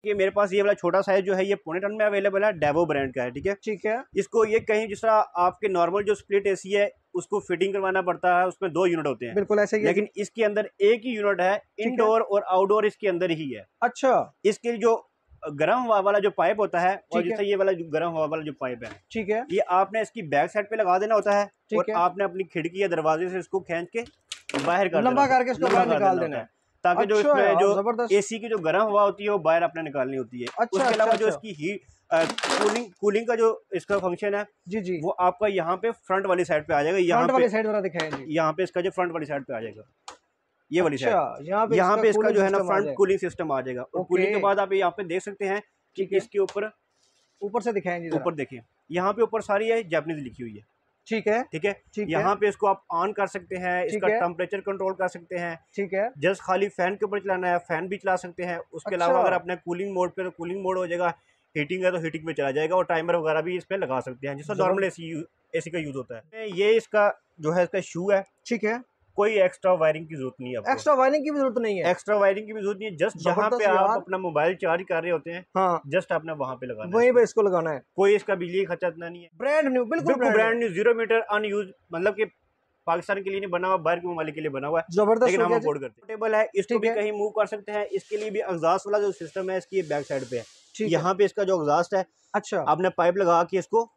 ये मेरे पास ये वाला छोटा साइज जो है ये 1.5 टन में अवेलेबल है, डेवो ब्रांड का है। ठीक है, ठीक है। इसको ये कहीं जिस तरह आपके नॉर्मल जो स्प्लिट एसी है उसको फिटिंग करवाना पड़ता है, उसमें 2 यूनिट होते हैं, बिल्कुल ऐसे ही, लेकिन इसके अंदर एक ही यूनिट है, इंडोर और आउटडोर इसके अंदर ही है। अच्छा, इसके जो गर्म हवा वाला जो पाइप होता है और जैसे ये वाला जो गर्म हवा वाला जो पाइप है, ठीक है, ये आपने इसकी बैक साइड पे लगा देना होता है और आपने अपनी खिड़की या दरवाजे से इसको खींच के बाहर कर लंबा करके इसको बाहर निकाल देना है, ताकि जो इसमें जो एसी की जो गर्म हवा होती है वो बाहर आपने निकालनी होती है। उसके अलावा जो इसकी हीट कूलिंग का जो इसका फंक्शन है जी जी, वो आपका यहाँ पे फ्रंट वाली साइड पे आ जाएगा। यहाँ वाली साइड वाला दिखाएंगे, यहाँ पे इसका जो फ्रंट वाली साइड पे आ जाएगा, ये वाली साइड, यहाँ पे इसका जो है ना फ्रंट कूलिंग सिस्टम आ जाएगा। और कूलिंग के बाद आप यहाँ पे देख सकते हैं कि इसके ऊपर से दिखाएंगे, ऊपर देखिए यहाँ पे ऊपर सारी है जापानीज लिखी हुई है। ठीक है, ठीक है, यहाँ पे इसको आप ऑन कर सकते हैं, इसका टेम्परेचर कंट्रोल कर सकते हैं। ठीक है, जस्ट खाली फैन के ऊपर चलाना है, फैन भी चला सकते हैं। उसके अलावा अगर अपने कूलिंग मोड पे तो कूलिंग मोड हो जाएगा, हीटिंग है तो हीटिंग पे चला जाएगा, और टाइमर वगैरह भी इस पे लगा सकते हैं जिससे नॉर्मल एसी का यूज होता है। ये इसका जो है इसका शू है। ठीक है, कोई एक्स्ट्रा वायरिंग की जरूरत नहीं है, एक्स्ट्रा वायरिंग की भी जरूरत नहीं है, एक्स्ट्रा वायरिंग की भी जरूरत नहीं है। जस्ट जहाँ पे आप अपना मोबाइल चार्ज कर रहे होते हैं, हाँ, जस्ट आपने वहाँ पे लगाना है, वहीं पे इसको लगाना है। कोई इसका बिजली खर्चा इतना नहीं है, ब्रांड न्यू, बिल्कुल ब्रांड न्यू, 0 मीटर अनयूज, मतलब कि पाकिस्तान के लिए नहीं बना हुआ, बाहर के ममालिक के लिए बना हुआ है। जबरदस्त, लेकिन हम अफोर्ड करते हैं। टेबल है, इसको भी कहीं मूव कर सकते हैं। इसके लिए भी एग्जॉस्ट वाला जो सिस्टम है इसकी बैक साइड पे है। यहाँ पे इसका जो एग्जॉस्ट है, अच्छा, आपने पाइप लगा के इसको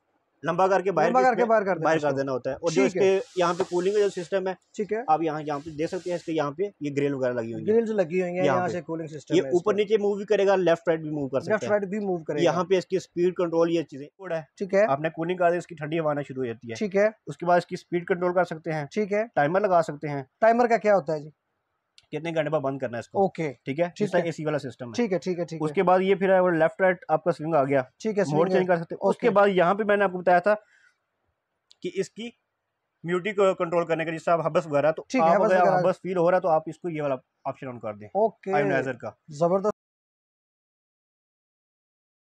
लंबा करके बाहर कर देना होता है। और जो इसके यहाँ पे कूलिंग का जो सिस्टम है, ठीक है, आप यहाँ पे देख सकते हैं, इसके यहाँ पे ये ग्रिल वगैरह लगी हुई है, ग्रिल्स लगी हुई है, यहाँ से कूलिंग सिस्टम ये ऊपर नीचे मूव भी करेगा, लेफ्ट राइट भी मूव कर सकता है, लेफ्ट राइट भी मूव करेगा। यहाँ पे इसकी स्पीड कंट्रोल ये चीजें कोड है। ठीक है, आपने कूलिंग कर दी, इसकी ठंडी हवा आना शुरू हो जाती है। ठीक है, उसके बाद इसकी स्पीड कंट्रोल कर सकते हैं। ठीक है, टाइमर लगा सकते हैं। टाइमर का क्या होता है जी? कितने घंटे बाद बंद करना है इसको। ओके, ठीक है, जिसका एसी वाला सिस्टम है। ठीक है, ठीक है, ठीक है। उसके बाद ये फिर लेफ्ट राइट आपका स्विंग आ गया। ठीक है, मोड चेंज कर सकते हैं। उसके बाद यहाँ पे मैंने आपको बताया था कि इसकी म्यूटिक कंट्रोल करने का, जिससे आप हबस वगैरह, तो आप अगर हबस फील हो रहा है तो आप इसको ये वाला ऑप्शन ऑन कर दें। ओके, आयोनाइजर का। जबरदस्त।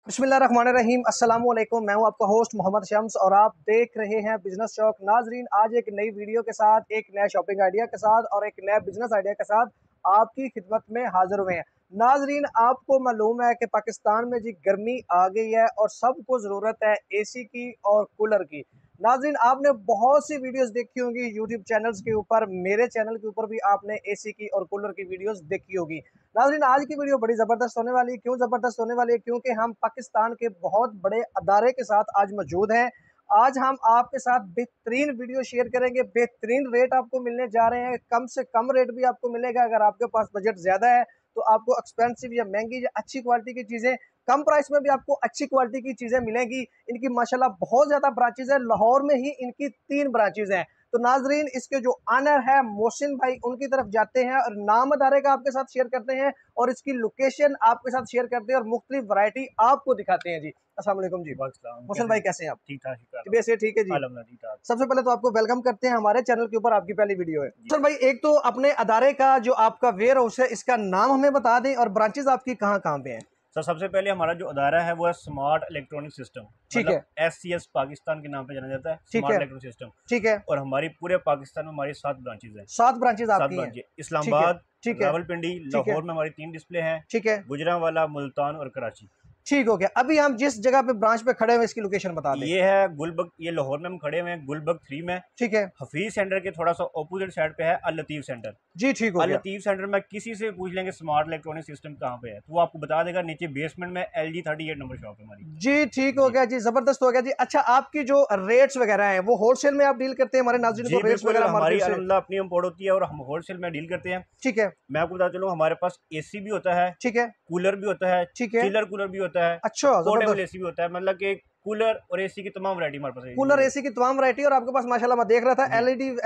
बिस्मिल्लाहिर्रहमानिर्रहीम, अस्सलाम वालेकुम। मैं हूं आपका होस्ट मोहम्मद शम्स और आप देख रहे हैं बिजनेस चौक। नाजरीन, आज एक नई वीडियो के साथ, एक नया शॉपिंग आइडिया के साथ और एक नया बिजनेस आइडिया के साथ आपकी खिदमत में हाजिर हुए हैं। नाजरीन, आपको मालूम है कि पाकिस्तान में जी गर्मी आ गई है और सबको ज़रूरत है एसी की और कूलर की। नाजरीन, आपने बहुत सी वीडियोस देखी होंगी यूट्यूब चैनल्स के ऊपर, मेरे चैनल के ऊपर भी आपने एसी की और कूलर की वीडियोस देखी होगी। नाजरीन, आज की वीडियो बड़ी ज़बरदस्त होने वाली है। क्यों ज़बरदस्त होने वाली है? क्योंकि हम पाकिस्तान के बहुत बड़े अदारे के साथ आज मौजूद हैं। आज हम आपके साथ बेहतरीन वीडियो शेयर करेंगे, बेहतरीन रेट आपको मिलने जा रहे हैं, कम से कम रेट भी आपको मिलेगा। अगर आपके पास बजट ज़्यादा है तो आपको एक्सपेंसिव या महंगी या अच्छी क्वालिटी की चीज़ें कम प्राइस में भी आपको अच्छी क्वालिटी की चीज़ें मिलेंगी। इनकी माशाल्लाह बहुत ज़्यादा ब्रांचेज है, लाहौर में ही इनकी 3 ब्रांचेज हैं। तो नाजरीन, इसके जो ऑनर है मोहसिन भाई, उनकी तरफ जाते हैं और नाम अदारे का आपके साथ शेयर करते हैं और इसकी लोकेशन आपके साथ शेयर करते हैं और मुख्तलिफ वैरायटी आपको दिखाते हैं। जी, अस्सलाम वालेकुम जी। मोहसिन भाई, कैसे हैं आप? ठीक ठाक, वैसे ठीक है जी। सबसे पहले तो आपको वेलकम करते हैं हमारे चैनल के ऊपर, आपकी पहली वीडियो है। मोहसिन भाई, एक तो अपने अदारे का जो आपका वेयर हाउस है, इसका नाम हमें बता दें और ब्रांचेज आपकी कहाँ कहाँ पे हैं। सर, सबसे पहले हमारा जो अदारा है वो है स्मार्ट इलेक्ट्रॉनिक सिस्टम। ठीक है, SCS पाकिस्तान के नाम पे जाना जाता है, स्मार्ट इलेक्ट्रॉनिक सिस्टम। ठीक है, और हमारी पूरे पाकिस्तान में हमारी 7 ब्रांचेज हैं। 7 ब्रांचेज आपकी हैं? इस्लामाबाद, रावलपिंडी, लाहौर में हमारी 3 डिस्प्ले हैं। ठीक है, गुजरांवाला, मुल्तान और कराची। ठीक हो गया। अभी हम जिस जगह पे ब्रांच पे खड़े हुए, इसकी लोकेशन बता दें। ये है गुलबर्ग, ये लाहौर में हम खड़े हुए हैं, गुलबर्ग 3 में। ठीक है, हफीज सेंटर के थोड़ा सा ऑपोजिट साइड पे है अल लतीफ सेंटर। जी, ठीक हो गया। अल लतीफ सेंटर में किसी से पूछ लेंगे स्मार्ट इलेक्ट्रॉनिक सिस्टम कहाँ पे है, तो वो आपको बता देगा। नीचे बेसमेंट में LG 38 नंबर शॉप है हमारी। जी, ठीक हो गया जी, जबरदस्त हो गया जी। अच्छा, आपकी जो रेट्स वगैरह है वो होलसेल में आप डील करते हैं? हमारे नाज़रीन को रेट्स वगैरह हमारी अपनी इंपोर्ट होती है और हम होलसेल में डील करते हैं। ठीक है, मैं आपको बता चलूं, हमारे पास AC भी होता है, ठीक है, कूलर भी होता है, ठीक है, चिलर कूलर भी होता है, अच्छा, पोर्टेबल AC भी होता है। मतलब कि कूलर और AC की तमाम वैरायटी हमारे पास है। कूलर AC की तमाम वैरायटी, और आपके पास माशाल्लाह मैं देख रहा था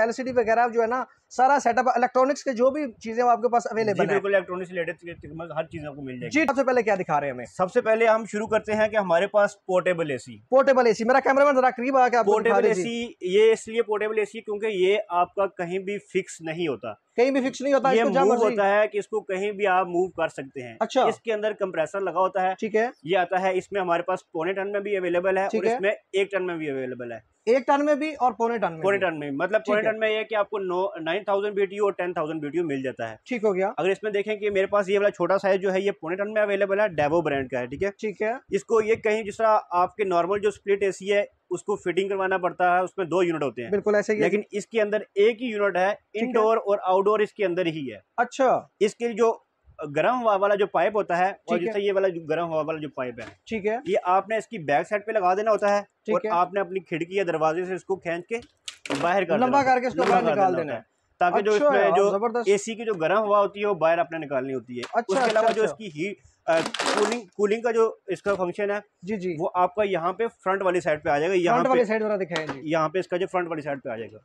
LCD वगैरह जो है ना, सारा सेटअप इलेक्ट्रॉनिक्स के जो भी चीजें आपके पास अवेलेबल है। बिल्कुल, इलेक्ट्रॉनिक्स रिलेटेड हर चीज आपको मिल जाएगी। जी, सबसे पहले क्या दिखा रहे हैं हमें? सबसे पहले हम शुरू करते हैं कि हमारे पास पोर्टेबल AC। पोर्टेबल AC, मेरा कैमरामैन जरा करीब आके आपको पोर्टेबल AC, ये इसलिए पोर्टेबल AC क्योंकि ये आपका कहीं भी फिक्स नहीं होता, कहीं भी फिक्स नहीं होता। ये मूव होता है कि इसको कहीं भी आप मूव कर सकते हैं। अच्छा, इसके अंदर कंप्रेसर लगा होता है। ठीक है, ये आता है, इसमें हमारे पास 1.25 टन में भी अवेलेबल अवेलेबल है और इसमें 1 टन में भी अवेलेबल है। 1 टन में भी और पौने टन में? पौने टन में, मतलब पौने टन में ये है कि आपको 9000 BTU और 10,000 BTU मिल जाता है। ठीक हो गया। अगर इसमें देखें कि मेरे पास ये वाला छोटा साइज जो है ये पौने टन में अवेलेबल है, डेवो ब्रांड का है। ठीक है, ठीक है। इसको ये कहीं जिस तरह आपके नॉर्मल जो स्प्लिट एसी है उसको फिटिंग करवाना पड़ता है, उसमें 2 यूनिट होते हैं, बिल्कुल ऐसे ही, लेकिन इसके अंदर एक ही यूनिट है, इंडोर और आउटडोर इसके अंदर ही है। अच्छा। इसके जो गर्म हवा वाला जो पाइप होता है और जैसे ये वाला जो गर्म हवा वाला जो पाइप है, ठीक है, ये आपने इसकी बैक साइड पे लगा देना होता है और आपने अपनी खिड़की या दरवाजे से इसको खींच के बाहर कर लंबा करके इसको बाहर निकाल देना है, ताकि जो इसमें जो एसी की जो गर्म हवा होती है वो बाहर अपने निकालनी होती है। उसके अलावा जो इसकी हीट कूलिंग का जो इसका फंक्शन है जी जी, वो आपका यहाँ पे फ्रंट वाली साइड पे आ जाएगा। यहाँ वाली साइड वाला दिखाएंगे, यहाँ पे इसका जो फ्रंट वाली साइड पे आ जाएगा,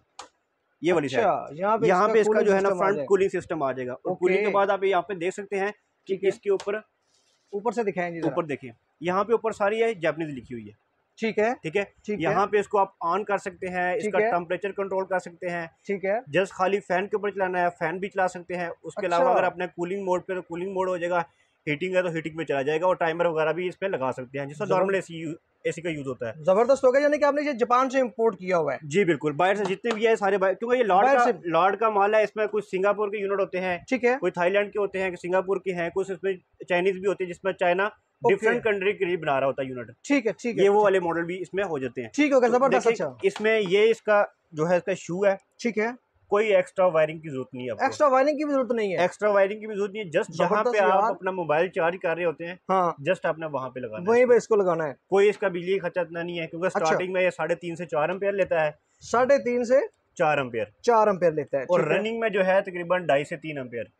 ये वाली साइड, यहाँ पे इसका जो है ना फ्रंट कूलिंग सिस्टम आ जाएगा। और कूलिंग के बाद आप यहाँ पे देख सकते हैं कि इसके ऊपर से दिखाएंगे, ऊपर देखिए यहाँ पे ऊपर सारी है जापानीज लिखी हुई है। ठीक है, ठीक है, यहाँ पे इसको आप ऑन कर सकते हैं, इसका टेम्परेचर कंट्रोल कर सकते हैं। ठीक है, जस्ट खाली फैन के ऊपर चलाना है, फैन भी चला सकते हैं। उसके अलावा अगर आपने कूलिंग मोड पे तो कूलिंग मोड हो जाएगा, हीटिंग है तो हीटिंग में चला जाएगा, और टाइमर वगैरह भी इसमें लगा सकते हैं जिससे नॉर्मल एसी का यूज होता है। जबरदस्त हो गया, यानी कि आपने ये जापान से इंपोर्ट किया हुआ है? जी बिल्कुल, बाहर से जितने भी है सारे बाहर, क्योंकि ये लॉर्ड का माल है। इसमें कुछ सिंगापुर के यूनिट होते हैं, ठीक है, कोई थाईलैंड के होते हैं, सिंगापुर के हैं, कुछ इसमें चाइनीज भी होते हैं, जिसमें चाइना डिफरेंट कंट्री के लिए बना रहा होता है यूनिट। ठीक है, ठीक है, ये वो वाले मॉडल भी इसमें हो जाते हैं। ठीक हो गया, जबरदस्त। अच्छा, इसमें ये इसका जो है इसका शू है, ठीक है, कोई एक्स्ट्रा वायरिंग की जरूरत नहीं है। एक्स्ट्रा वायरिंग की भी जरूरत नहीं है? एक्स्ट्रा वायरिंग की भी जरूरत नहीं है, जस्ट जहाँ पे आप अपना मोबाइल चार्ज कर रहे होते हैं, हाँ, जस्ट आपने वहाँ पे लगाना है, वहीं पे इसको लगाना है। कोई इसका बिजली खर्चा इतना नहीं है, क्योंकि स्टार्टिंग में ये 3.5 से 4 एम्पियर लेता है। 3.5 से 4 एम्पियर, 4 एम्पियर लेता है, और रनिंग में जो है तकरीबन 2.5 से 3 एम्पियर,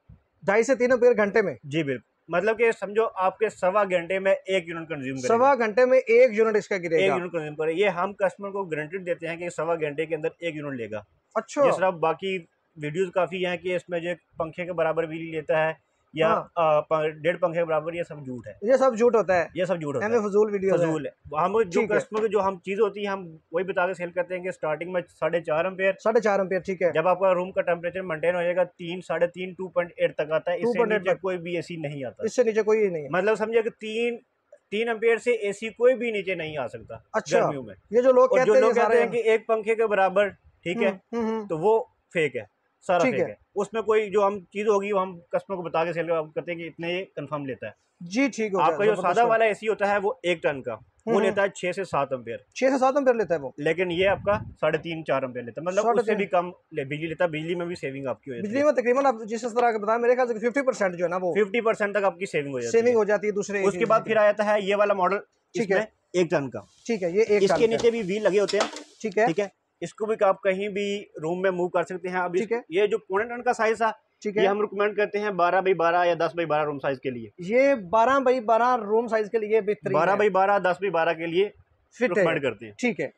2.5 से 3 एम्पियर घंटे में? जी बिल्कुल, मतलब कि समझो आपके 1.25 घंटे में 1 यूनिट कंज्यूम करेगा। 1.25 घंटे में 1 यूनिट इसका गिरेगा, 1 यूनिट कंज्यूम करेगा। ये हम कस्टमर को गारंटी देते हैं कि 1.25 घंटे के अंदर 1 यूनिट लेगा। अच्छा, जिस तरह बाकी वीडियोस काफी हैं कि इसमें जो पंखे के बराबर बिजली लेता है या 1.5 पंखे के बराबर, ये सब झूठ है, ये सब झूठ होता है, ये सब झूठ होता है, फजूल वीडियो फजूल है। हम जो कस्टमर को जो हम चीज होती है हम वही बता के सेल करते हैं कि स्टार्टिंग में 4.5 एम्पियर, 4.5 एम्पियर, ठीक है, जब आपका रूम का टेम्परेचर मेंटेन हो जाएगा 3, 3.5, 2.8 तक आता है, इससे नीचे कोई भी एसी नहीं आता, इससे नीचे कोई नहीं, मतलब समझे कि 3 एम्पियर से एसी कोई भी नीचे नहीं आ सकता। अच्छा, गर्मियों में ये जो लोग कहते हैं कि 1 पंखे के बराबर, ठीक है, तो वो फेक है, सारा फेक है। उसमें कोई जो हम चीज होगी वो हम कस्टमर को बता के सेल करते हैं कि इतने ये कंफर्म लेता है। जी ठीक है। आपका जो सादा वाला एसी होता है वो 1 टन का, वो लेता है 6 से 7 एम्पियर, 6 से 7 एम्पियर लेता है वो, लेकिन ये आपका 3.5-4 एम्पियर लेता है, मतलब उससे भी कम बिजली लेता है। बिजली में भी सेविंग आपकी हो जाती है, बिजली में तकरीबन आप जिस तरह का बताया मेरे ख्याल से 50% जो है ना वो 50% तक आपकी सेविंग हो जाती है। दूसरे उसके बाद फिर आता है ये वाला मॉडल, ठीक है, 1 टन का, ठीक है, ये इसके नीचे भी व्हील लगे होते हैं, ठीक है, ठीक है, इसको भी आप कहीं भी रूम में मूव कर सकते हैं। अब ये जो 1.25 टन का साइज था, ठीक है, ये हम रिकमेंड करते हैं 12x12 या 10x12 रूम साइज के लिए। ये 12x12 रूम साइज के लिए 12x12, 10x12 के लिए रिकमेंड करते हैं, ठीक है।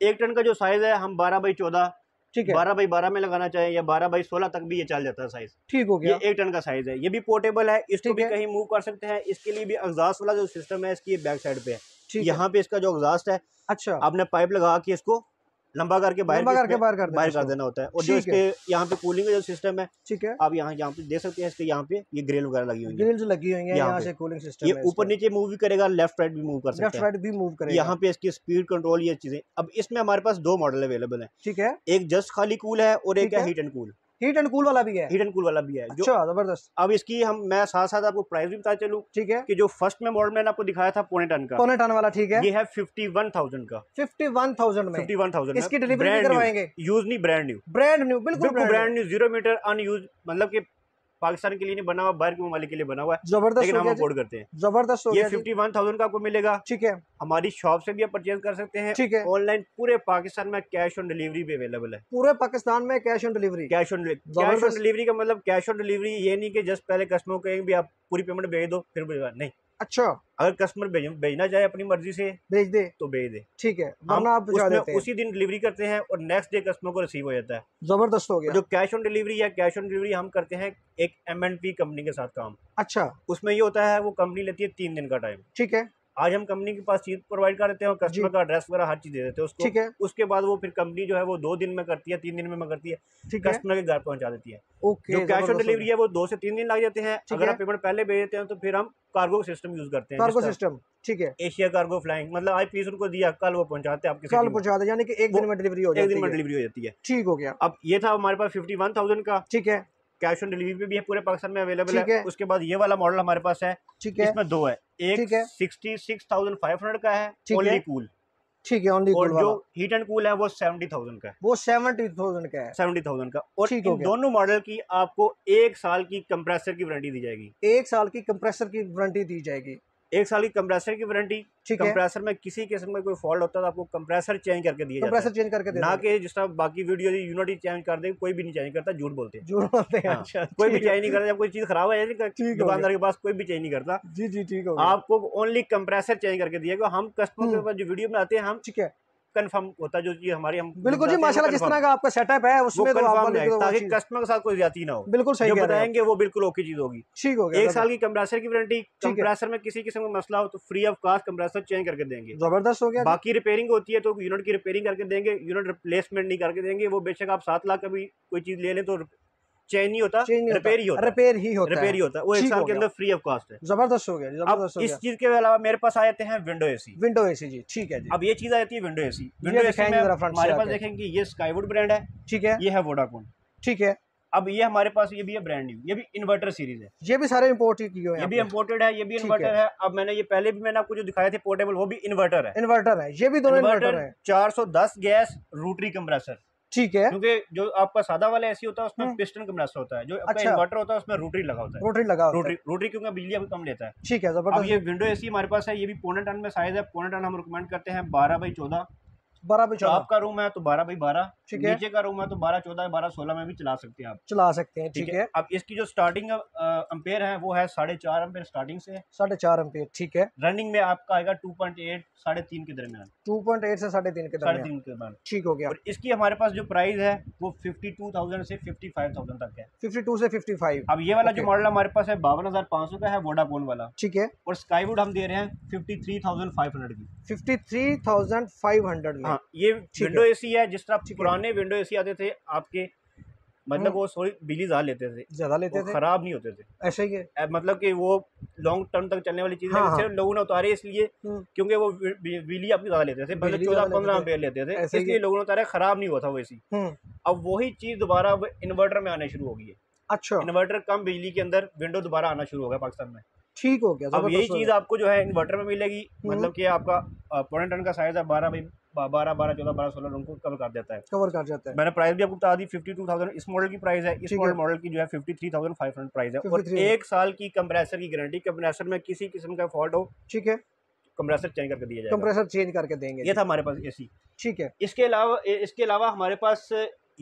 1 टन का जो साइज है हम 12x14, ठीक है, 12x12 में लगाना चाहिए या 12x16 तक भी ये चल जाता है साइज, ठीक हो गया। ये 1 टन का साइज है, ये भी पोर्टेबल है, इसको भी कहीं मूव कर सकते हैं। इसके लिए भी एग्जॉस्ट वाला जो सिस्टम है इसकी बैक साइड पे है, यहाँ पे इसका जो एग्जॉस्ट है, अच्छा, आपने पाइप लगा के इसको लंबा करके बाहर कर देना होता है। और जो इसके यहाँ पे कूलिंग का जो सिस्टम है, ठीक है, आप यहाँ पे देख सकते हैं, इसके यहाँ पे ये ग्रिल वगैरह लगी हुई है, ग्रिल्स लगी हुई है, यहाँ से कूलिंग सिस्टम ये ऊपर नीचे मूव भी करेगा, लेफ्ट राइट भी मूव कर सकता है, लेफ्ट राइट भी मूव करेगा। यहाँ पे इसकी स्पीड कंट्रोल, ये चीजें। अब इसमें हमारे पास 2 मॉडल अवेलेबल है, ठीक है, एक जस्ट खाली कूल है और एक है heat and cool. Heat and cool वाला भी है, हीट एंड कूल वाला भी है। अच्छा, जबरदस्त। अब इसकी मैं साथ साथ आपको प्राइस भी बता चलूं, ठीक है, कि जो फर्स्ट में मॉडल मैंने आपको दिखाया था 1.25 टन का, 1.25 टन वाला, ठीक है, ये है 51,000 का, 51,000 में, 51,000 इसकी डिलीवरी करवाएंगे, यूज नहीं, ब्रांड न्यू, बिल्कुल ब्रांड न्यू, 0 मीटर अनयूज, मतलब कि पाकिस्तान के लिए नहीं बना हुआ, बाहर के ममालिक के लिए बना हुआ है, जबरदस्त, लेकिन हम अफोर्ड करते हैं, जबरदस्त। ये 51,000 का आपको मिलेगा, ठीक है, हमारी शॉप से भी आप परचेज कर सकते हैं, ठीक है, ऑनलाइन पूरे पाकिस्तान में कैश ऑन डिलीवरी भी अवेलेबल है, पूरे पाकिस्तान में cash on delivery. Cash on delivery का मतलब कैश ऑन डिलीवरी ये नहीं कि जस्ट पहले कस्टमर को कहेंगे भी आप पूरी पेमेंट भेज दो फिर नहीं। अच्छा, अगर कस्टमर भेजना चाहे अपनी मर्जी से भेज दे तो भेज दे, ठीक है, वरना आप उसी दिन डिलीवरी करते हैं और नेक्स्ट डे कस्टमर को रिसीव हो जाता है। जबरदस्त हो गया। जो कैश ऑन डिलीवरी है, कैश ऑन डिलीवरी हम करते हैं एक M&P कंपनी के साथ काम। अच्छा, उसमें ये होता है वो कंपनी लेती है 3 दिन का टाइम, ठीक है, आज हम कंपनी के पास चीज प्रोवाइड कर देते हैं, कस्टमर का एड्रेस वगैरह हर चीज दे देते हैं उसको। ठीक है। उसके बाद वो फिर कंपनी जो है वो 2 दिन में करती है, 3 दिन में करती है, कस्टमर के घर पहुंचा देती है। ओके। जो कैश ऑन डिलीवरी है वो 2 से 3 दिन लग जाते हैं। अगर आप पेमेंट पहले भेज देते हैं तो फिर हम कार्गो सिस्टम यूज करते हैं। कार्गो सिस्टम, ठीक है। एशिया कार्गो फ्लाइंग, मतलब आज पीस उनको दिया, कल वो पहुंचाते हैं आपके, कल पहुंचाते, यानी कि एक दिन में डिलीवरी हो जाती है। एक दिन में डिलीवरी हो जाती है। ठीक हो गया। अब ये था हमारे पास 51,000 का, ठीक है। कैश ऑन डिलीवरी पे भी है, पूरे पाकिस्तान में अवेलेबल है। उसके बाद ये वाला मॉडल हमारे पास है, ठीक है। इसमें 2 है, एक 66,500 का है ओनली कूल, ठीक है, ओनली कूल। जो हीट एंड कूल है वो 70,000 का है, वो 70,000 का है, 70,000 का। और इन दोनों मॉडल की आपको 1 साल की कंप्रेसर की वारंटी दी जाएगी। 1 साल की कंप्रेसर की वारंटी दी जाएगी। 1 साल की कंप्रेसर की वारंटी। कंप्रेसर में किसी किस्म में कोई फॉल्ट होता है तो आपको कंप्रेसर चेंज करके दिया जाता है, कंप्रेसर चेंज करके, ना कि जिस तरह बाकी वीडियो यूनिटी चेंज कर दे, कोई भी नहीं चेंज करता, झूठ बोलते हैं। हाँ, अच्छा, कोई भी चेंज नहीं करता। जब कोई चीज खराब है दुकानदार के पास कोई भी चेंज नहीं करता। जी जी, ठीक है। आपको ओनली कंप्रेसर चेंज करके दिएगा। हम कस्टमर के पास जो वीडियो में आते हैं, हम ठीक है कंफर्म होता है जो चीज हमारी, हम बिल्कुल जी माशाल्लाह जिस तरह का आपका सेटअप है उसमें तो आपको, ताकि कस्टमर के साथ कोई ज्यादती ना हो। बिल्कुल सही बताएंगे, वो बिल्कुल ओके चीज होगी। ठीक हो गया। 1 साल की कंप्रेसर की वारंटी। कंप्रेसर में किसी किस्म का मसला हो तो free of cost compressor change करके देंगे। जबरदस्त हो गया। बाकी रिपेयरिंग होती है तो यूनिट की रिपेयरिंग करके देंगे, यूनिट रिप्लेसमेंट नहीं करके देंगे। वो बेशक आप 7 लाख का भी कोई चीज ले लें तो चेंज नहीं होता, रिपेयर ही होता है, रिपेयर ही होता है। वो 1 साल के अंदर फ्री ऑफ कॉस्ट है। जबरदस्त हो गया, जबरदस्त हो गया। इस चीज के अलावा मेरे पास आ जाते हैं विंडो एसी। विंडो एसी जी, ठीक है जी। अब ये चीज आ जाती है विंडो एसी। विंडो एसी में हमारे पास देखेंगे ये स्काईवुड ब्रांड है, ठीक है। ये है वोडाफोन, ठीक है। अब ये हमारे पास ये भी है ब्रांड न्यू, ये भी इन्वर्टर सीरीज है। ये भी सारे इम्पोर्टेड किए हुए हैं, ये भी इम्पोर्टेड है, ये भी इन्वर्टर है। अब मैंने ये पहले भी मैंने आपको जो दिखाए थे पोर्टेबल, वो भी इन्वर्टर है। इन्वर्टर है, ये भी दोनों इन्वर्टर है। 410 गैस रोटरी कंप्रेसर, ठीक है। क्योंकि जो आपका सादा वाला एसी होता है उसमें पिस्टन कंप्रेसर होता है, जो आपका इन्वर्टर होता है उसमें रोटरी लगा होता है। रोटरी लगा, रोटरी क्योंकि बिजली अभी कम लेता है, ठीक है। अब ये विंडो एसी हमारे पास है, ये भी 1.5 टन में साइज है। 1.5 टन हम रिकमेंड करते हैं 12x14। 12x14 आपका रूम है तो 12x12, ठीक है। नीचे का रूम है तो 12x14, 12x16 में भी चला सकते हैं आप, चला सकते हैं, ठीक है। अब इसकी जो स्टार्टिंग एम्पेयर है वो है 4.5 एम्पेयर स्टार्टिंग से, 4.5 एम्पेयर, ठीक है। रनिंग में आपका आएगा 2.8 3.5 के दरमियान, 2.8 से 3.5 के दरमियान, ठीक हो गया। और इसकी हमारे पास जो प्राइस है वो 52,000 से 55,000 तक है, 52 से 55। अब ये वाला जो मॉडल हमारे पास है 52,500 का है, वोडाफोन वाला, ठीक है। और स्काईवुड हम दे रहे हैं 53,500 की, 53,500 में। हाँ, ये विंडो एसी है। जिस तरह पुराने विंडो एसी आते थे आपके, मतलब वो थोड़ी बिजली ज्यादा लेते थे, खराब नहीं होते थे, ऐसे ही है। मतलब कि वो लॉन्ग टर्म तक चलने वाली चीज है। सिर्फ लोगों ने उतारे इसलिए क्योंकि वो बिजली आपकी ज्यादा लेते थे, मतलब 14-15 एम्पेयर लेते थे, इसलिए लोगों ने उतारे, खराब नहीं हुआ था वो एसी। अब वही चीज दोबारा इन्वर्टर में आने शुरू हो गई है। अच्छा, इन्वर्टर कम बिजली के अंदर विंडो दोबारा आना शुरू हो गया पाकिस्तान में, ठीक हो गया। अब यही चीज आपको जो है इन्वर्टर में मिलेगी, मतलब कि आपका 1.5 टन का साइज है, 12x12, 12, 14, 12, 16 को कवर कर देता है, कवर कर जाता है। मैंने प्राइस भी आपको बता दी, 52,000 इस मॉडल की प्राइस है। इस मॉडल की जो है 53,500 प्राइस है। और 1 साल की कंप्रेसर की गारंटी, कंप्रेसर में किसी किस्म का फॉल्ट हो, ठीक है, कंप्रेसर चेंज करके दिया जाएगा, कंप्रेसर चेंज करके देंगे। ये था हमारे पास एसी, ठीक है। इसके अलावा हमारे पास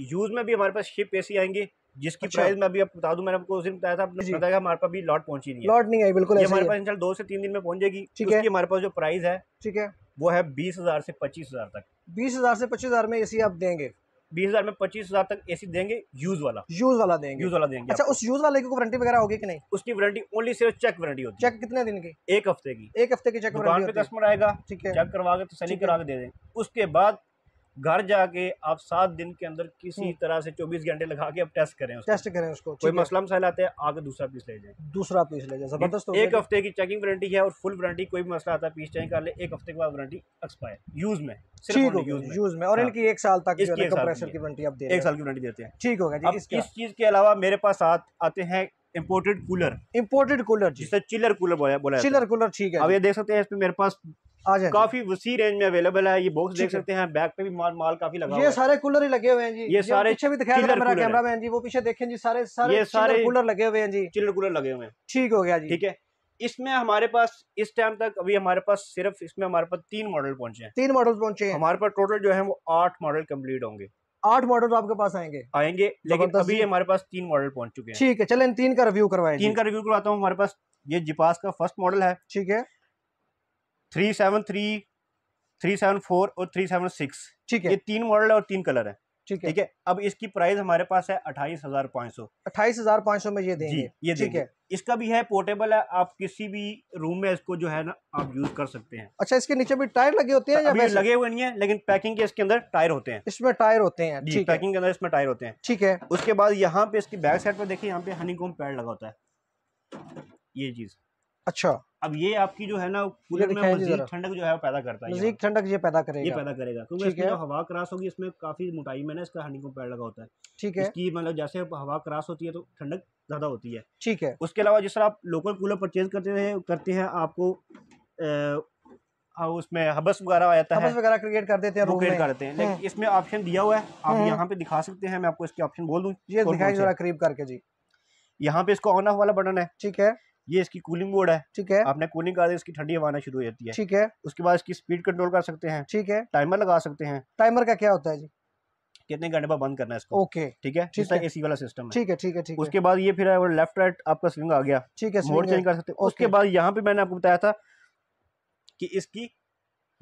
यूज में भी हमारे पास शिप एसी आएंगे, जिसकी प्राइस मैं अभी बता दूं, मैंने आपको उस दिन बताया था, बताया हमारे पास भी लॉट पहुंची नहीं है, लॉट नहीं आई, बिल्कुल ये हमारे पास इंशाल्लाह 2 से 3 दिन में पहुंच जाएगी। उसकी हमारे पास जो प्राइस है, ठीक है, वो है 20,000 से 25,000 तक। 20,000 से 25,000 में एसी आप देंगे, 20,000 में 25,000 तक एसी देंगे, यूज वाला देंगे। अच्छा, उस यूज वाले की वारंटी वगैरह होगी कि नहीं? उसकी वारंटी ओनली सिर्फ चेक वारंटी होती है। चेक कितने दिन की? 1 हफ्ते की, 1 हफ्ते की चेक वारंटी। दुकान पे कस्टमर आएगा, ठीक है, चेक करवा के तसल्ली करा के दे देंगे। उसके बाद घर जाके आप 7 दिन के अंदर किसी तरह से 24 घंटे लगा के आप टेस्ट करें उसको, कोई मसला मसाइल आते हैं आगे दूसरा पीस ले जाए, जबरदस्त। 1 हफ्ते की चेकिंग वारंटी है और फुल वारंटी, कोई भी मसला आता है पीस चेंज कर ले, 1 हफ्ते के बाद वारंटी एक्सपायर यूज में, सिर्फ यूज में। और इनकी 1 साल तक कंप्रेसर की वारंटी आप दे रहे हैं, 1 साल की वारंटी देते हैं, ठीक होगा जी। इस चीज के अलावा मेरे पास आते हैं इम्पोर्टेड कूलर, जिसे चिलर कूलर बोला, चिलर कूलर, ठीक है। अब ये देख सकते हैं, इसमें मेरे पास काफी वसी रेंज में अवेलेबल है। ये बॉक्स देख सकते हैं, बैक पे भी माल काफी लगा हुआ है। ये सारे कूलर ही लगे हुए हैं जी, ये सारे पीछे भी दिखाया था मेरा कैमरामैन जी, वो पीछे देखें जी, सारे कूलर लगे हुए हैं जी, चिलर कूलर लगे हुए हैं, ठीक हो गया जी, ठीक है। इसमें हमारे पास इस टाइम तक अभी हमारे पास सिर्फ इसमें हमारे पास 3 मॉडल पहुंचे हैं, 3 मॉडल पहुंचे हैं। हमारे पास टोटल जो है वो 8 मॉडल कंप्लीट होंगे, 8 मॉडल आपके पास आएंगे, लेकिन अभी हमारे पास 3 मॉडल पहुंच चुके हैं, ठीक है। चलें 3 का रिव्यू करवाएं, 3 का रिव्यू करवाता हूँ। हमारे पास ये जिपास का फर्स्ट मॉडल है, ठीक है, 373, 374 और 376, ठीक है। ये 3 मॉडल है और 3 कलर है, ठीक है। अब इसकी प्राइस हमारे पास है 28,500। 28,500 में ये देंगे। ये ठीक है। इसका भी है, पोर्टेबल है, आप किसी भी रूम में इसको जो है ना आप यूज कर सकते हैं। अच्छा, इसके नीचे भी टायर लगे होते हैं या अभी लगे हुए नहीं है, लेकिन पैकिंग के इसके अंदर टायर होते हैं। इसमें टायर होते हैं, ठीक है, पैकिंग के अंदर इसमें टायर होते हैं, ठीक है। उसके बाद यहाँ पे इसकी बैक साइड पे देखिए, यहाँ पे हनीकॉम्ब पैड लगा होता है, ये चीज। अच्छा, अब ये आपकी जो है ना कूलर में मजीद ठंडक जो है वो पैदा करता है, मजीद ठंडक ये पैदा करेगा, क्योंकि इसमें जो हवा क्रॉस होगी, इसमें काफी मोटाई में ना इसका हनीकॉम्ब पैड लगा होता है, ठीक है। इसकी मतलब जैसे हवा क्रॉस होती है तो ठंडक ज्यादा होती है, ठीक है। उसके अलावा जिस तरह आप लोकल कूलर परचेज करते हैं आपको उसमें हबस वगैरह आता है, हबस वगैरह क्रिएट कर देते हैं, क्रिएट करते हैं, लेकिन इसमें ऑप्शन दिया हुआ है, आप यहाँ पे दिखा सकते हैं। मैं आपको इसके ऑप्शन बोल दूं, ये दिखाइए जरा करीब करके जी। यहाँ पे इसको ऑन ऑफ वाला बटन है, ठीक है। ये इसकी कूलिंग मोड है, ठीक है। आपने कूलिंग कर दी, इसकी ठंडी हवा आना शुरू हो जाती है, ठीक है। उसके बाद इसकी स्पीड कंट्रोल कर सकते हैं, ठीक है। टाइमर लगा सकते हैं। टाइमर का क्या होता है जी? कितने घंटे बाद बंद करना है इसको, ओके, ठीक है। जिसका एसी वाला सिस्टम है, ठीक है, ठीक है, ठीक है। उसके बाद ये फिर लेफ्ट राइट आपका स्विंग आ गया, ठीक है, मोड चेंज कर सकते हैं। उसके बाद यहाँ पे मैंने आपको बताया था कि इसकी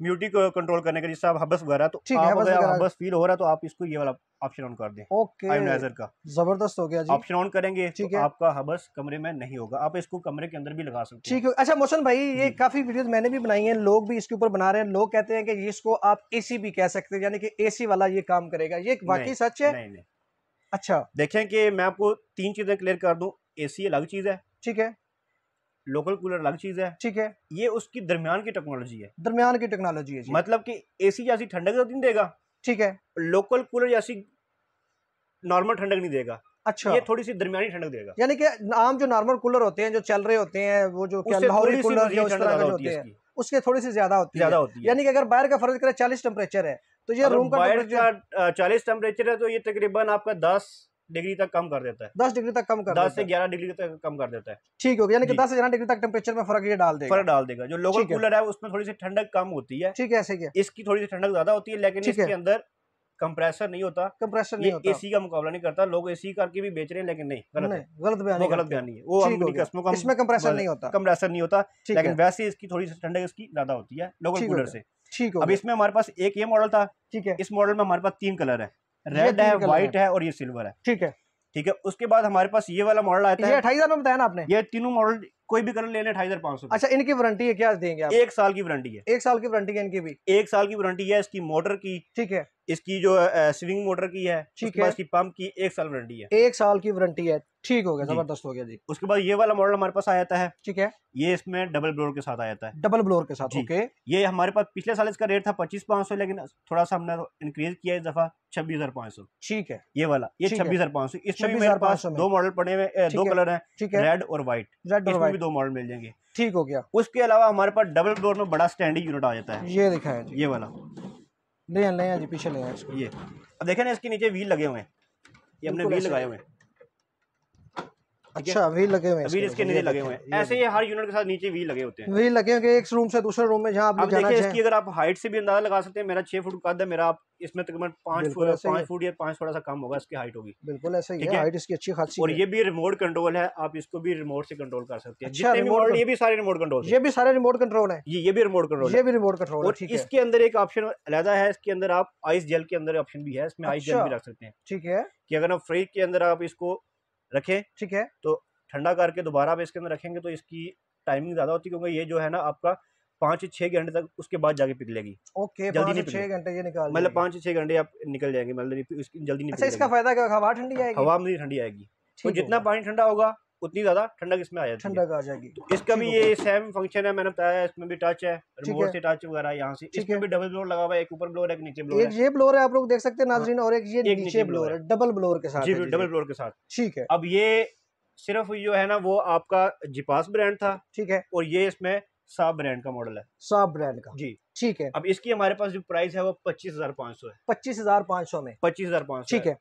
म्यूटी को कंट्रोल करने का, जिससे आप हबस वगैरह, तो हबस फील हो रहा है तो आप इसको ये वाला ऑप्शन ऑन कर दें, ओके, आयोनाइजर का। जबरदस्त हो गया जी। ऑप्शन ऑन करेंगे तो आपका हबस कमरे में नहीं होगा, आप इसको कमरे के अंदर भी लगा सकते हैं, ठीक है। अच्छा मोहसिन भाई, ये काफी वीडियोस मैंने भी बनाई हैं, लोग भी इसके ऊपर बना रहे हैं, लोग कहते हैं कि इसको आप एसी भी कह सकते हैं, यानी कि एसी वाला ये काम करेगा, ये वाकई सच है? नहीं। अच्छा, देखें कि मैं आपको 3 चीजें क्लियर कर दूं। एसी अलग चीज है, ठीक है, लोकल कूलर अलग चीज है, ठीक है। ये उसकी दरमियान की टेक्नोलॉजी है, दरमियान की टेक्नोलॉजी है, मतलब कि एसी जैसी ठंडक तो नहीं देगा, ठीक है, लोकल कूलर जैसी नॉर्मल ठंडक नहीं देगा। अच्छा, ये थोड़ी सी दरमियानी ठंडक देगा, यानी कि आम जो नॉर्मल कूलर होते हैं, जो चल रहे होते हैं, वो जो लाहौरी कूलर जो इस तरह के होते हैं, उसके थोड़ी सी ज्यादा होती है, यानी कि अगर बाहर का फर्ज करें 40 टेम्परेचर है, तो ये रूम का 40 टेम्परेचर है, तो ये तकरीबन आपका 10 डिग्री तक कम कर देता है, 10 डिग्री तक कम कर 10 से 11 डिग्री तक कम कर देता है, ठीक हो गया। यानी कि 10 से 11 डिग्री तक टेम्परेचर में फर्क ये डाल देगा। जो लोकल कूलर है उसमें थोड़ी सी ठंडक कम होती है, ठीक है, ऐसे क्या, इसकी थोड़ी सी ठंडक ज्यादा होती है, लेकिन इसके अंदर कंप्रेसर नहीं होता, एसी का मुकाबला नहीं करता। लोग एसी करके भी बेच रहे हैं, लेकिन नहीं, गलत बयानी है वो। इसमें कंप्रेसर नहीं होता, लेकिन वैसे इसकी थोड़ी सी ठंडक इसकी ज्यादा होती है लोकल कूलर से, ठीक है। अब इसमें हमारे पास एक ये मॉडल था, ठीक है। इस मॉडल में हमारे पास 3 कलर है, रेड है, व्हाइट है और ये सिल्वर है, ठीक है, ठीक है। उसके बाद हमारे पास ये वाला मॉडल आता है, 28,000 में बताया ना आपने। ये तीनों मॉडल कोई भी कलर ले लें 28,500। अच्छा, इनकी वारंटी है, क्या देंगे आप? 1 साल की वारंटी है, 1 साल की वारंटी है इनकी भी, 1 साल की वारंटी है इसकी मोटर की, ठीक है, इसकी जो स्विंग मोटर की है, ठीक है, इसकी पंप की 1 साल वारंटी है, 1 साल की वारंटी है, ठीक हो गया, जबरदस्त हो गया जी। उसके बाद ये वाला मॉडल हमारे पास आ जाता है, ठीक है, ये इसमें डबल ब्लोअर के साथ आ जाता है, डबल ब्लोअर के साथ, ओके। ये हमारे पास पिछले साल इसका रेट था 25,500, लेकिन थोड़ा सा हमने इंक्रीज किया इस दफा 26,500, ठीक है। ये वाला, ये 26,500, इसमें भी मेरे पास 2 मॉडल पड़े हुए, 2 कलर हैं, रेड और व्हाइट, इसमें भी 2 मॉडल मिल जाएंगे, ठीक हो गया। उसके अलावा हमारे पास डबल ब्लोअर में बड़ा स्टैंडिंग यूनिट आ जाता है, ये दिखाया ये वाला, ले जी, पीछे ले इसको। ये अब देखें ना, इसके नीचे व्हील लगे हुए हैं, ये हमने व्हील लगाए हुए हैं, अच्छा, व्हील लगे हुए हैं, व्हील इसके नीचे लगे हुए हैं। ऐसे ही हर यूनिट के साथ नीचे व्हील लगे होते हैं, व्हील लगे होंगे एक रूम से दूसरे रूम में, जहां आप जाना चाहें। इसकी अगर आप हाइट से भी अंदाजा लगा सकते हैं, मेरा 6 फुट कद है मेरा, आप इसमें तकरीबन 5 फुट या 5 थोड़ा सा कम होगा इसकी हाइट होगी, बिल्कुल ऐसा ही है, हाइट इसकी अच्छी खासी है। और ये भी रिमोट कंट्रोल है, आप इसको भी रिमोट से कंट्रोल कर सकते हैं, जितने भी मॉडल, ये भी सारे रिमोट कंट्रोल, ये भी सारे रिमोट कंट्रोल है, ये भी रिमोट कंट्रोल, ये भी रिमोट कंट्रोल। और इसके अंदर एक ऑप्शन अलग है, इसके अंदर आप आइस जेल के अंदर ऑप्शन भी है, इसमें आइस जेल भी रख सकते हैं, ठीक है, कि अगर आप फ्रिज के अंदर आप इसको रखें, ठीक है, तो ठंडा करके दोबारा आप इसके अंदर रखेंगे तो इसकी टाइमिंग ज्यादा होती है, क्योंकि ये जो है ना आपका 5 से 6 घंटे तक उसके बाद जाके पिघलेगी, ओके, जल्दी नहीं, 6 घंटे ये निकाल, मतलब 5 से 6 घंटे आप निकल जाएंगे, मतलब इसकी जल्दी नहीं। अच्छा, इसका फायदा क्या, हवा ठंडी आएगी, हवा में ठंडी आएगी, तो जितना पानी ठंडा होगा उतनी ज्यादा ठंडक इसमें आ जाएगी, ठंडक आ जाएगी। तो इसका भी ये सेम फंक्शन है, मैंने बताया, इसमें भी टच है, रिमोट से टच वगैरह यहाँ से। इसमें भी डबल ब्लोअर लगा हुआ है, एक ऊपर ब्लोअर है, एक नीचे ब्लोअर है, एक ये ब्लोअर है आप लोग देख सकते हैं नाज़रीन, और एक ये नीचे ब्लोअर है, डबल ब्लोअर के साथ, जी डबल ब्लोअर के साथ, ठीक है। अब ये सिर्फ जो है ना वो आपका जिपास ब्रांड था, ठीक है, और ये इसमें साब ब्रांड का मॉडल है, साब ब्रांड का, जी, ठीक है। अब इसकी हमारे पास जो प्राइस है वो 25,500 है, 25,500 में, 25,500, ठीक है।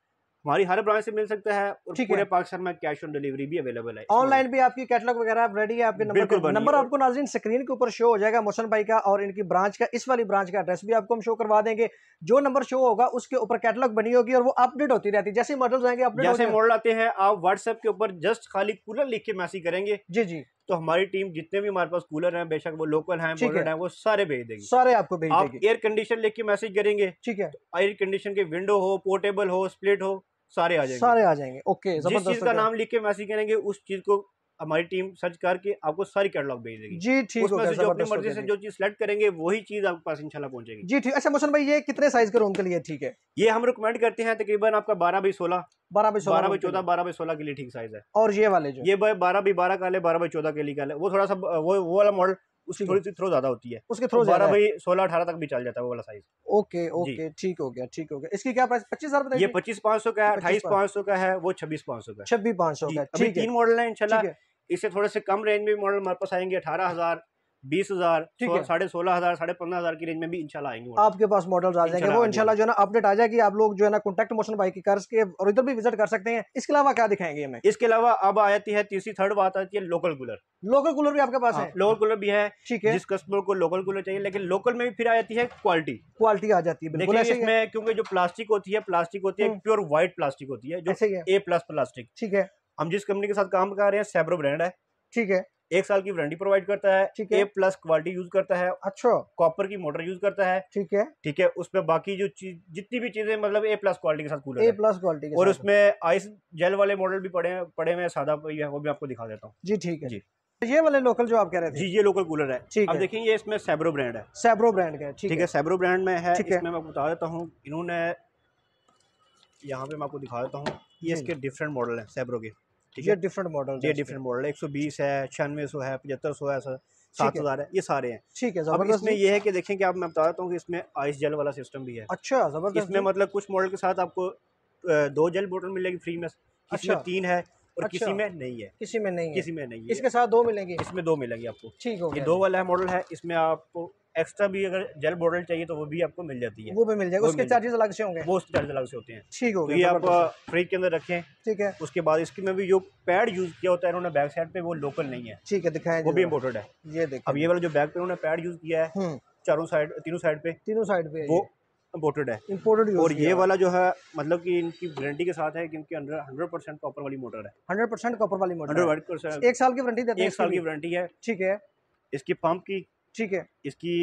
हमारी हर ब्रांच से मिल सकता है, और पूरे पाकिस्तान में कैश ऑन डिलीवरी भी अवेलेबल है, ऑनलाइन भी आपकी कैटलॉग वगैरह रेडी है, आपके नंबर आपको नाज़रीन स्क्रीन के ऊपर शो हो जाएगा मोहसिन भाई का, और इनकी ब्रांच का, इस वाली ब्रांच का एड्रेस भी आपको हम शो करवा देंगे। जो नंबर शो होगा उसके ऊपर कैटलॉग बनी होगी, और वो अपडेट होती रहती है, जैसे मॉडल आएंगे अपडेट, जैसे मॉडल आते हैं आप व्हाट्सएप के ऊपर जस्ट खाली कूलर लिख के मैसेज करेंगे, जी जी, तो हमारी टीम जितने भी हमारे पास कूलर हैं, बेशक वो लोकल हैं, बोर्डेड हैं, वो सारे भेज देगी। सारे आपको भेज देगी। आप एयर कंडीशन लिख के मैसेज करेंगे, ठीक है, एयर कंडीशन के विंडो हो, पोर्टेबल हो, स्प्लिट हो, सारे आ जाएंगे, सारे आ जाएंगे। ओके, जिस चीज का नाम लिख के मैसेज करेंगे उस चीज को हमारी टीम सर्च करके आपको सारी कैटलॉग भेज देगी। जी ठीक, उसमें से जो अपनी मर्जी से जो चीज सेलेक्ट करेंगे वही चीज आपके पास इंशाल्लाह पहुंचेगी। जी ठीक। अच्छा मोहसिन भाई, ये कितने साइज के रूम के लिए ठीक है? ये हम रिकमेंड करते हैं तकरीबन आपका 12x16, 12x14, 12x16 के लिए ठीक साइज है। और ये वाले जो ये 12x12 का ले, 12x14 के लिए वो थोड़ा सा वो वाला मॉडल उसकी थोड़ी सी थ्रो ज्यादा होती है, उसके थ्रो 12x16, 18 तक भी चल जाता है वो वाला साइज। ओके ओके, ठीक हो गया, ठीक हो गया। इसकी क्या प्राइस? 25,000 ये 25,500 का है, 28,500 का है, वो 26,500 का है। 26,500 का। अभी 3 मॉडल है इंशाल्लाह। इससे थोड़े से कम रेंज में मॉडल हमारे पास आएंगे 18,000, 20,000, 16,500, 15,500 की रेंज में भी इंशाल्लाह आएंगे आपके पास मॉडल आ जाएंगे। वो इंशाल्लाह जो है ना अपडेट आ जाएगी। आप लोग जो है ना कॉन्टैक्ट मोशन बाइक की कर्ज के और इधर भी विजिट कर सकते हैं। इसके अलावा क्या दिखाएंगे हमें? इसके अलावा अब आ जाती है तीसरी थर्ड बात आती है लोकल कूलर। लोकल कूलर भी आपके पास है? लोकल कूलर भी है, ठीक है। जिस कस्टमर को लोकल कूलर चाहिए, लेकिन लोकल में भी फिर आ जाती है क्वालिटी आ जाती है। बिल्कुल ऐसे इसमें क्योंकि जो प्लास्टिक होती है प्योर व्हाइट प्लास्टिक होती है, जो A+ प्लास्टिक। ठीक है। हम जिस कंपनी के साथ काम कर रहे हैं सैब्रो ब्रांड है, ठीक है, 1 साल की वारंटी प्रोवाइड करता है, A+ क्वालिटी यूज करता है। अच्छा। कॉपर की मोटर यूज करता है, ठीक है, ठीक है। उसमें बाकी जो जितनी भी चीजें मतलब A+ क्वालिटी के साथ कूलर है, A+ क्वालिटी और उसमें आइस जेल वाले मॉडल भी पड़े हुए सादा, वो भी आपको दिखा देता हूँ। जी ठीक है जी। ये वाले लोकल जो आप कह रहे थे? जी ये लोकल कूलर है। अब देखिए ये इसमें सैब्रो ब्रांड है, सैब्रो ब्रांड का, ठीक है, सैब्रो ब्रांड में है। इसमें मैं आपको बता देता हूँ, इन्होंने यहाँ पे मैं आपको दिखा देता हूँ, ये इसके डिफरेंट मॉडल है सैब्रो के। ये डिफरेंट मॉडल, ये डिफरेंट मॉडल है, 120 है, 9600 है, 7500 है, 7000 है, ये सारे हैं। ठीक है। अब इसमें ये है कि देखें कि आप मैं बता देता हूँ कि इसमें आइस जेल वाला सिस्टम भी है। अच्छा, जबरदस्त। इसमें मतलब कुछ मॉडल के साथ आपको 2 जेल बोतल मिलेगी फ्री में, किसी में 3 है और किसी में नहीं है, किसी में नहीं है। इसके साथ 2 मिलेंगे, इसमें 2 मिलेंगी आपको। ठीक हो गया। ये 2 वाला मॉडल है, इसमें आपको एक्स्ट्रा भी अगर जेल बॉटल चाहिए तो वो भी आपको मिल जाती है, वो भी मिल जाएगा। उसके चार्जेस अलग से होंगे? वो उसके चार्जेस अलग से होते हैं। ठीक हो गया। तो ये आप फ्रिज के अंदर रखें, ठीक है। उसके बाद इसकी में भी जो पैड यूज किया होता है इन्होंने बैक साइड पे, वो लोकल नहीं है, ठीक है, दिखाएं, वो भी इम्पोर्टेड है। ये देखिए, अब ये वाला जो बैक पे उन्होंने पैड यूज किया है तीनों साइड पे वो इम्पोर्टेड है, इम्पोर्टेड। और ये वाला जो है मतलब कि इनकी गारंटी के साथ है कि इनके अंदर 100% कॉपर वाली मोटर है, 100% कॉपर वाली मोटर, 100%। 1 साल की वारंटी देते हैं, 1 साल की वारंटी है, ठीक है। इसकी पंप की, ठीक है, इसकी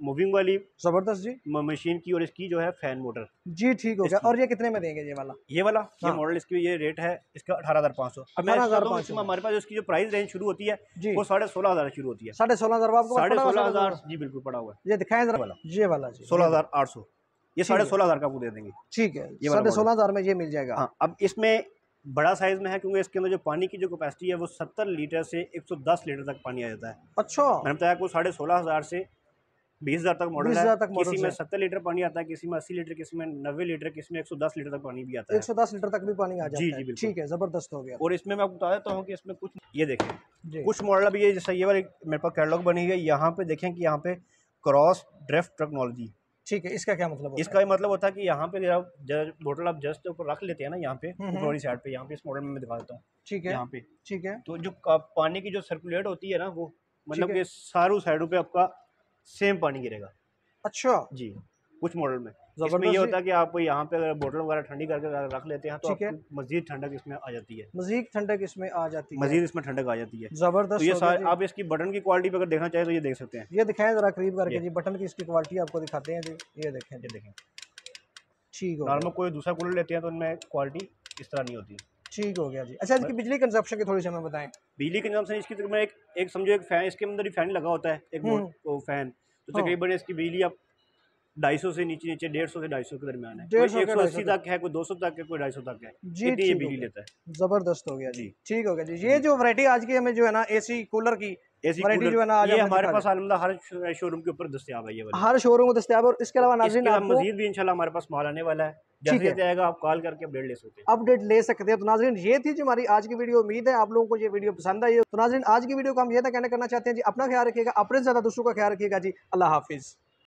मूविंग वाली, जबरदस्त जी, मशीन की, और इसकी जो है फैन मोटर। जी ठीक हो गया। और ये कितने में देंगे ये वाला? ये मॉडल इसकी ये रेट है इसका 18,500। 18,500 हमारे पास इसकी जो प्राइस रेंज शुरू होती है वो 16,500 शुरू होती है। 16,500 आपको? 16,500 जी बिल्कुल पड़ा हुआ है। ये दिखाएं जरा, ये वाला 16,800, ये 16,500 का आपको दे देंगे। ठीक है, 16,500 में ये मिल जाएगा। हाँ, अब इसमें बड़ा साइज में है क्योंकि इसके अंदर जो पानी की जो कैपेसिटी है वो 70 लीटर से 110 लीटर तक पानी आ जाता है। अच्छा। मैंने बताया आपको 16,500 से 20,000 तक मॉडल है। किसी में 70 लीटर पानी आता है, किसी में 80 लीटर, किसी में 90 लीटर, किसी में 110 लीटर तक पानी भी आता है। 110 लीटर तक भी पानी आ जाता है। जी जी बिल्कुल, ठीक है, जबरदस्त हो गया। और इसमें मैं आपको बता देता हूँ कि इसमें कुछ ये देखें, कुछ मॉडल अभी ये जैसे ये वाली मेरे पास कैटलॉग बनी है, यहाँ पे देखें कि यहाँ पे क्रॉस ड्रिफ्ट टेक्नोलॉजी। ठीक है, इसका क्या मतलब? इसका ये मतलब होता है कि यहाँ पे बोतल आप जस्ट ऊपर रख लेते हैं ना, यहाँ पे ऊपरी साइड पे, यहाँ पे इस मॉडल में मैं दिखा देता हूँ। ठीक है, यहाँ पे, ठीक है। तो जो पानी की जो सर्कुलेट होती है ना, वो मतलब कि सारों साइडों पे आपका सेम पानी गिरेगा। अच्छा जी, कुछ मॉडल में इसमें ये होता है कि आप यहाँ पे अगर बोतल वगैरह ठंडी करके रख लेते हैं तो आपको मजीद ठंडक इसमें आ जाती है, मजीद ठंडक इसमें आ जाती है, मजीद इसमें ठंडक आ जाती है। जबरदस्त। तो ये सारे आप इसकी बटन की क्वालिटी पे अगर देखना चाहें तो ये देख सकते हैं। ये दिखाएं जरा करीब करके जी, बटन की इसकी क्वालिटी आपको दिखाते हैं जी। ये देखें, ये देखें, ठीक है। नॉर्मल कोई दूसरा कूलर लेते हैं तो उनमें क्वालिटी इस तरह नहीं होती। ठीक हो गया जी। अच्छा, इसकी बिजली कंजप्शन की थोड़ी सी हमें बताएं। बिजली कंजप्शन इसकी तकरीबन एक समझो एक फैन, इसके अंदर ही फैन लगा होता है, एक फैन, तो तकरीबन इसकी बिजली आप 250 से नीचे 150 से 250 के दरमियान है। 180 तक है, कोई 200 तक है, कोई 250 तक है जी। ये बिजली लेता है। जबरदस्त हो गया जी, ठीक हो गया जी। ये जो वैरायटी आज की हमें जो है ना एसी कूलर की वैरायटी जो है ना, ये हमारे पास अलहमदुलिल्लाह हर शोरूम के ऊपर दस्तयाब है, ये वाला हर शोरूम में दस्तयाब। और इसके अलावा नाज़रीन आपको मजीद भी इंशाल्लाह हमारे पास माल आने वाला है, जैसे आएगा आप कॉल करके अपडेट ले सकते हैं, अपडेट ले सकते हैं। तो नाज़रीन ये थी जो हमारी आज की वीडियो, उम्मीद है आप लोगों को ये वीडियो पसंद आई। तो नाज़रीन आज की वीडियो को हम ये कहना चाहते हैं जी, अपना ख्याल रखिएगा, अपने से ज़्यादा दूसरों का ख्याल रखिएगा जी। अल्लाह हाफिज़।